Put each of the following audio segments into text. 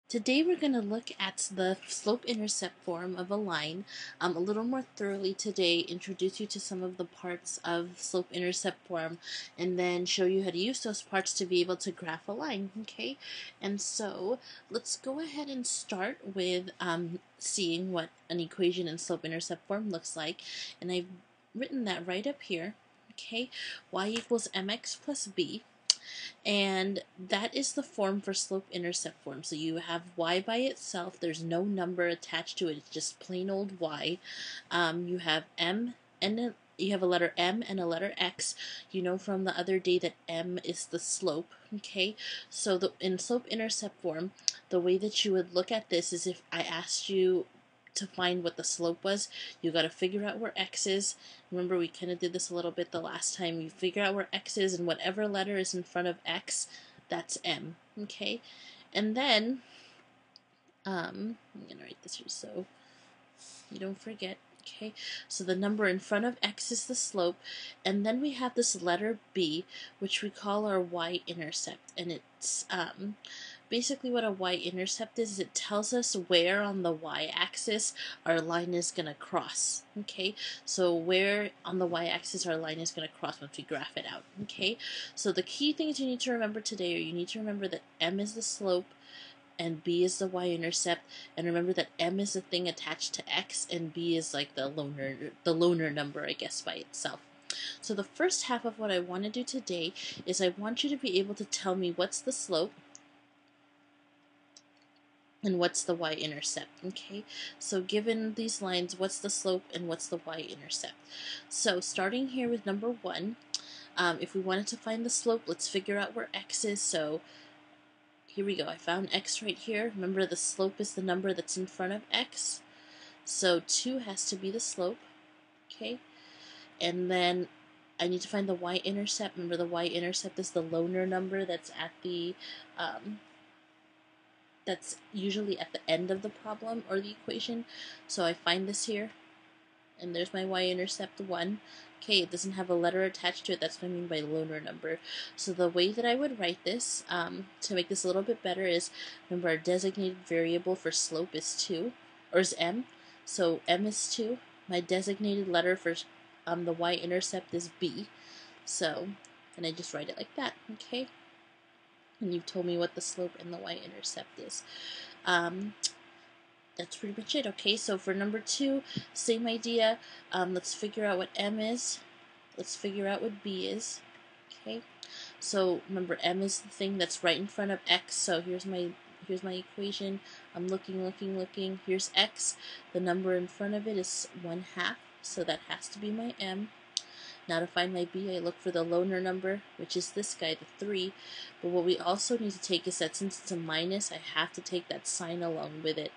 Today we're going to look at the slope-intercept form of a line a little more thoroughly today, introduce you to some of the parts of slope-intercept form, and then show you how to use those parts to be able to graph a line, okay? And so let's go ahead and start with seeing what an equation in slope-intercept form looks like, and I've written that right up here, okay? Y equals mx plus b. And that is the form for slope-intercept form. So you have y by itself. There's no number attached to it. It's just plain old y. You have m and you have a letter m and a letter x. You know from the other day that m is the slope. Okay, so in slope-intercept form, the way that you would look at this is if I asked you to find what the slope was, you got to figure out where x is. Remember, we kind of did this a little bit the last time. You figure out where x is, and whatever letter is in front of x, that's m. Okay, and then I'm gonna write this here so you don't forget. Okay, so the number in front of x is the slope, and then we have this letter b, which we call our y-intercept, and it's basically what a y-intercept is it tells us where on the y-axis our line is going to cross. Okay, so where on the y-axis our line is going to cross once we graph it out. Okay, so the key things you need to remember today are you need to remember that m is the slope and b is the y-intercept, and remember that m is the thing attached to x and b is like the loner number, I guess, by itself. So the first half of what I want to do today is I want you to be able to tell me what's the slope and what's the y-intercept. Okay, so given these lines, what's the slope and what's the y-intercept? So starting here with number 1, if we wanted to find the slope, let's figure out where x is. So here we go. I found x right here. Remember, the slope is the number that's in front of x. So 2 has to be the slope. Okay, and then I need to find the y-intercept. Remember, the y-intercept is the loner number that's at the that's usually at the end of the problem or the equation. So I find this here, and there's my y-intercept 1. Okay, it doesn't have a letter attached to it. That's what I mean by loner number. So the way that I would write this, to make this a little bit better, is remember our designated variable for slope is 2, or is m. So m is 2. My designated letter for the y-intercept is b. So, and I just write it like that. Okay. And you've told me what the slope and the y-intercept is. That's pretty much it. Okay, so for number 2, same idea. Let's figure out what m is. Let's figure out what b is. Okay, so remember m is the thing that's right in front of x. So here's my equation. I'm looking. Here's x. The number in front of it is 1/2. So that has to be my m. Now to find my b, I look for the loner number, which is this guy, the 3. But what we also need to take is that since it's a minus, I have to take that sign along with it.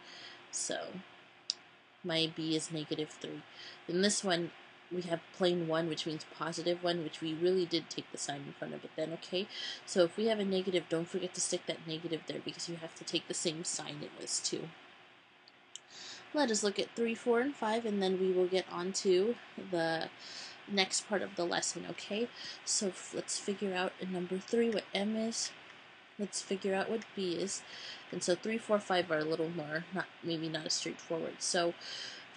So my b is -3. In this one, we have plain 1, which means +1, which we really did take the sign in front of it then, okay? So if we have a negative, don't forget to stick that negative there because you have to take the same sign it was too. Let us look at 3, 4, and 5, and then we will get on to the next part of the lesson, okay? So let's figure out in number 3 what m is. Let's figure out what b is. And so 3, 4, 5 are a little more, maybe not as straightforward. So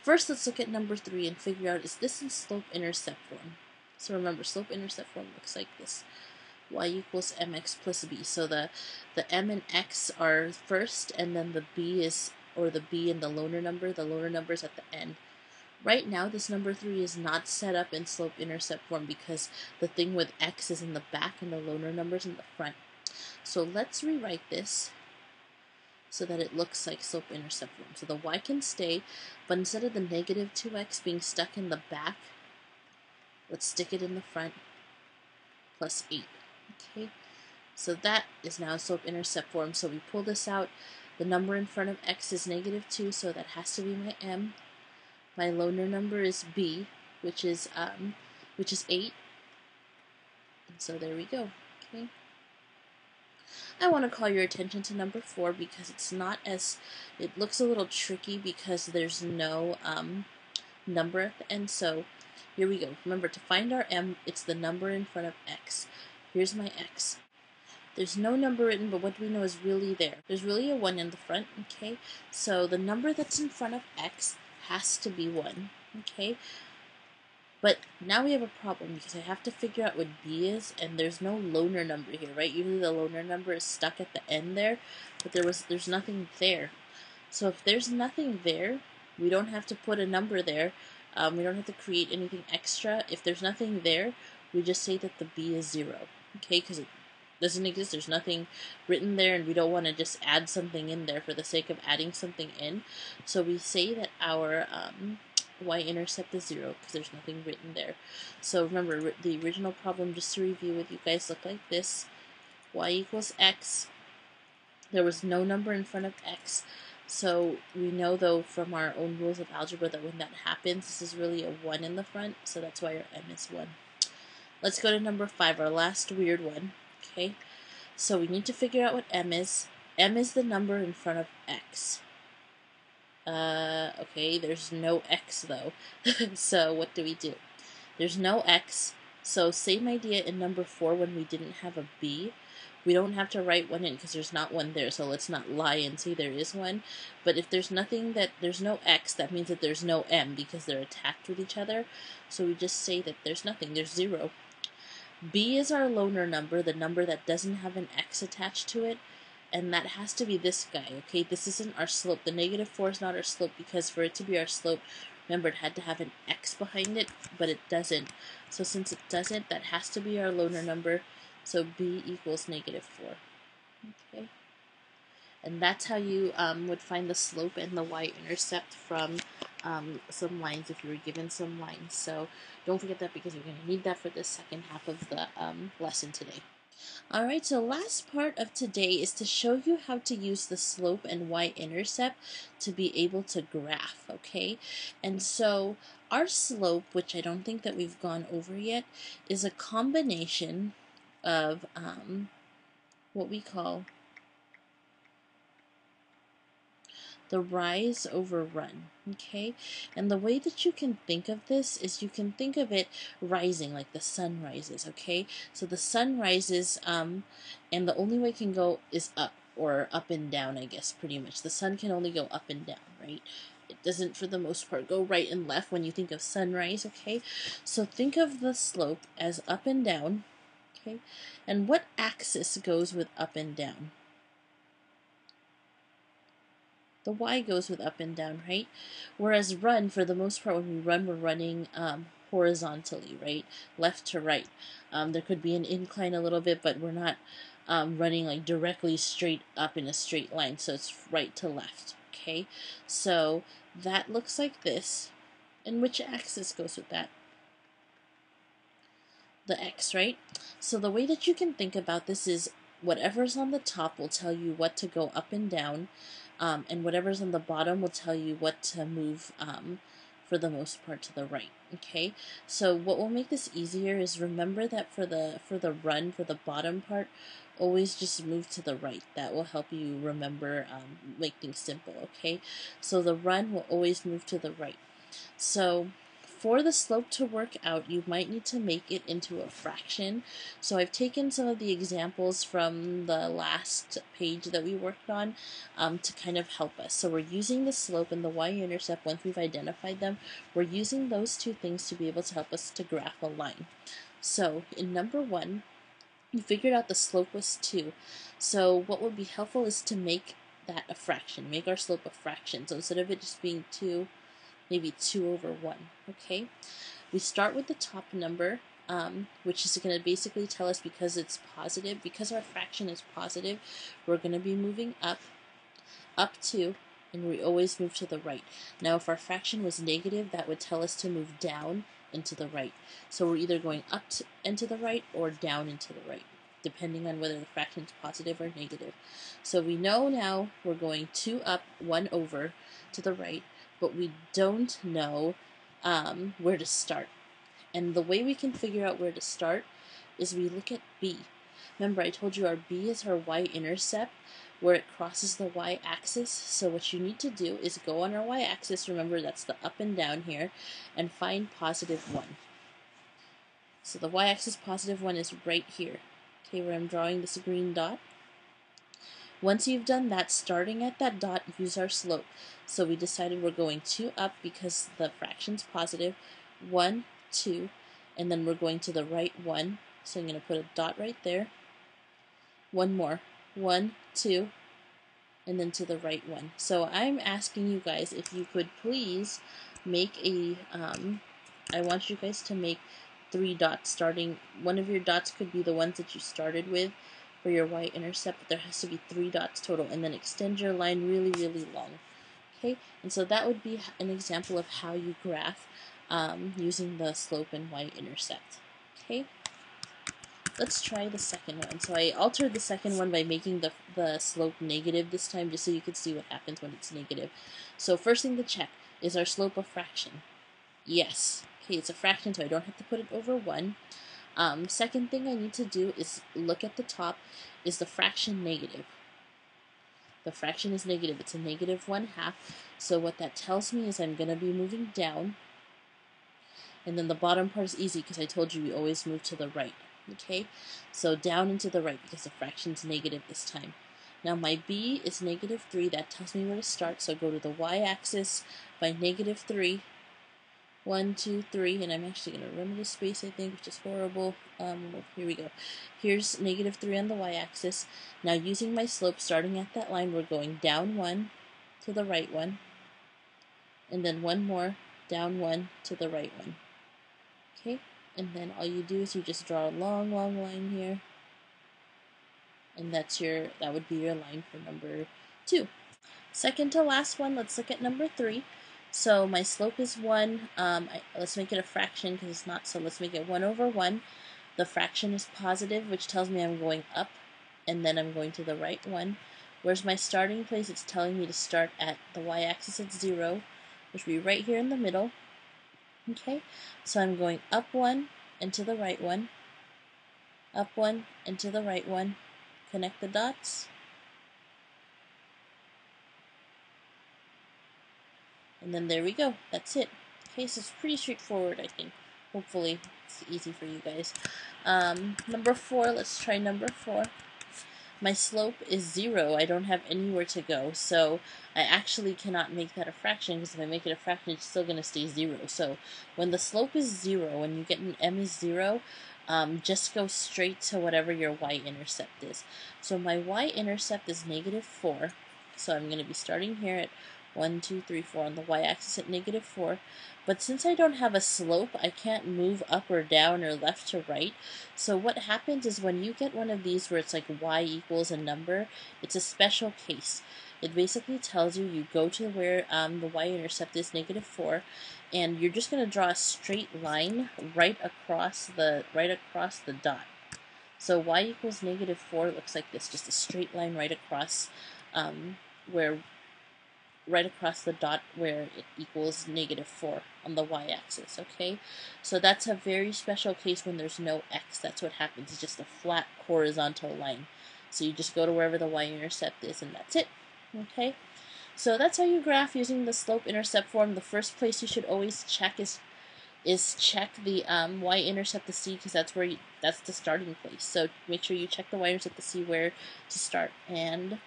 first let's look at number 3 and figure out, is this in slope-intercept form? So remember, slope-intercept form looks like this. Y equals mx plus b. So the m and x are first, and then the b is, or the b and the loner number is at the end. Right now, this number 3 is not set up in slope-intercept form because the thing with x is in the back and the loner number is in the front. So let's rewrite this so that it looks like slope-intercept form. So the y can stay, but instead of the -2x being stuck in the back, let's stick it in the front, plus 8. Okay, so that is now slope-intercept form. So we pull this out. The number in front of x is -2, so that has to be my m. My loner number is b, which is 8. And so there we go. Okay. I want to call your attention to number 4 because it looks a little tricky because there's no number at the end. So here we go. Remember, to find our m, it's the number in front of x. Here's my x. There's no number written, but what do we know is really there? There's really a 1 in the front, okay? So the number that's in front of x has to be 1, okay? But now we have a problem because I have to figure out what b is, and there's no loner number here, right? Usually the loner number is stuck at the end there, but there's nothing there. So if there's nothing there, we don't have to put a number there. We don't have to create anything extra. If there's nothing there, we just say that the b is 0, okay? Because it doesn't exist. There's nothing written there, and we don't want to just add something in there for the sake of adding something in. So we say that our y-intercept is 0 because there's nothing written there. So remember, the original problem, just to review with you guys, looked like this. Y equals x. There was no number in front of x. So we know, though, from our own rules of algebra that when that happens, this is really a 1 in the front. So that's why our m is 1. Let's go to number 5, our last weird one. Okay, so we need to figure out what m is. M is the number in front of x. Okay, there's no x though. So what do we do? There's no x. So same idea in number 4 when we didn't have a b. We don't have to write 1 in because there's not one there, so let's not lie and say there is one. But if there's no x, that means that there's no m because they're attached with each other. So we just say that there's nothing, there's 0. B is our loner number, the number that doesn't have an x attached to it, and that has to be this guy, okay? This isn't our slope. The -4 is not our slope because for it to be our slope, remember, it had to have an x behind it, but it doesn't. So since it doesn't, that has to be our loner number, so B equals -4, okay? And that's how you would find the slope and the y-intercept from some lines if you were given some lines. So don't forget that because you're going to need that for the second half of the lesson today. Alright, so last part of today is to show you how to use the slope and y-intercept to be able to graph, okay? And so our slope, which I don't think that we've gone over yet, is a combination of what we call the rise over run, okay? And the way that you can think of this is you can think of it rising, like the sun rises, okay? So the sun rises, and the only way it can go is up, or up and down, I guess, pretty much. The sun can only go up and down, right? It doesn't, for the most part, go right and left when you think of sunrise, okay? So think of the slope as up and down, okay? And what axis goes with up and down? The y goes with up and down, right? Whereas run, for the most part, when we run, we're running horizontally, right? Left to right. There could be an incline a little bit, but we're not running like directly straight up in a straight line, so it's right to left, okay? So that looks like this. And which axis goes with that? The x, right? So the way that you can think about this is whatever's on the top will tell you what to go up and down, and whatever's on the bottom will tell you what to move for the most part to the right, okay? So what will make this easier is remember that for the run, for the bottom part, always just move to the right. That will help you remember, make things simple, okay? So the run will always move to the right. So for the slope to work out, you might need to make it into a fraction. So I've taken some of the examples from the last page that we worked on to kind of help us. So we're using the slope and the y-intercept. Once we've identified them, we're using those two things to be able to help us to graph a line. So in number 1, we figured out the slope was 2. So what would be helpful is to make that a fraction, make our slope a fraction. So instead of it just being 2, maybe 2 over 1, okay? We start with the top number, which is going to basically tell us because it's positive, because our fraction is positive, we're going to be moving up 2, and we always move to the right. Now, if our fraction was negative, that would tell us to move down and to the right. So we're either going up and to the right or down and to the right, depending on whether the fraction is positive or negative. So we know now we're going 2 up, 1 over to the right, but we don't know where to start. And the way we can figure out where to start is we look at B. Remember, I told you our B is our y-intercept, where it crosses the y-axis. So what you need to do is go on our y-axis, remember that's the up and down here, and find positive 1. So the y-axis positive 1 is right here. okay, where I'm drawing this green dot. Once you've done that, starting at that dot, use our slope. So we decided we're going 2 up because the fraction's positive, 1, 2, and then we're going to the right 1. So I'm going to put a dot right there. One more, 1, 2, and then to the right 1. So I'm asking you guys if you could please make a, I want you guys to make 3 dots starting. One of your dots could be the ones that you started with for your y-intercept, but there has to be 3 dots total, and then extend your line really, really long. Okay, and so that would be an example of how you graph using the slope and y-intercept. Okay, let's try the second one. So I altered the second one by making the slope negative this time, just so you can see what happens when it's negative. So first thing to check, is our slope a fraction? Yes. Okay, it's a fraction, so I don't have to put it over 1. Second thing I need to do is look at the top. Is the fraction negative? The fraction is negative. It's a negative 1/2. So what that tells me is I'm going to be moving down. And then the bottom part is easy because I told you we always move to the right. Okay? So down and to the right because the fraction's negative this time. Now my b is -3. That tells me where to start. So go to the y-axis by -3. 1, 2, 3, and I'm actually going to run out of space, I think, which is horrible. Here we go. Here's -3 on the y-axis. Now using my slope, starting at that line, we're going down 1 to the right 1, and then 1 more, down 1 to the right 1. Okay, and then all you do is you just draw a long, long line here, and that would be your line for number 2. Second to last one, let's look at number 3. So my slope is 1. Let's make it a fraction because it's not, so let's make it 1/1. The fraction is positive, which tells me I'm going up, and then I'm going to the right 1. Where's my starting place? It's telling me to start at the y-axis at 0, which would be right here in the middle. Okay, so I'm going up 1 and to the right 1, up 1 and to the right 1. Connect the dots. And then there we go. That's it. Okay, so it's pretty straightforward, I think. Hopefully, it's easy for you guys. Number 4, let's try number 4. My slope is 0. I don't have anywhere to go, so I actually cannot make that a fraction, because if I make it a fraction, it's still going to stay 0. So when the slope is 0, when you get an m is 0, just go straight to whatever your y-intercept is. So my y-intercept is -4, so I'm going to be starting here at 1, 2, 3, 4 on the y-axis at -4. But since I don't have a slope, I can't move up or down or left to right. So what happens is when you get one of these where it's like y equals a number, it's a special case. It basically tells you go to where the y-intercept is -4, and you're just going to draw a straight line right across the dot. So y equals -4 looks like this, just a straight line right across right across the dot where it equals -4 on the y-axis, okay? So that's a very special case when there's no x. That's what happens. It's just a flat horizontal line. So you just go to wherever the y-intercept is, and that's it, okay? So that's how you graph using the slope-intercept form. The first place you should always check is check the y-intercept to see, because that's the starting place. So make sure you check the y-intercept to see where to start, and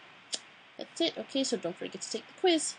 that's it. Okay, so don't forget to take the quiz.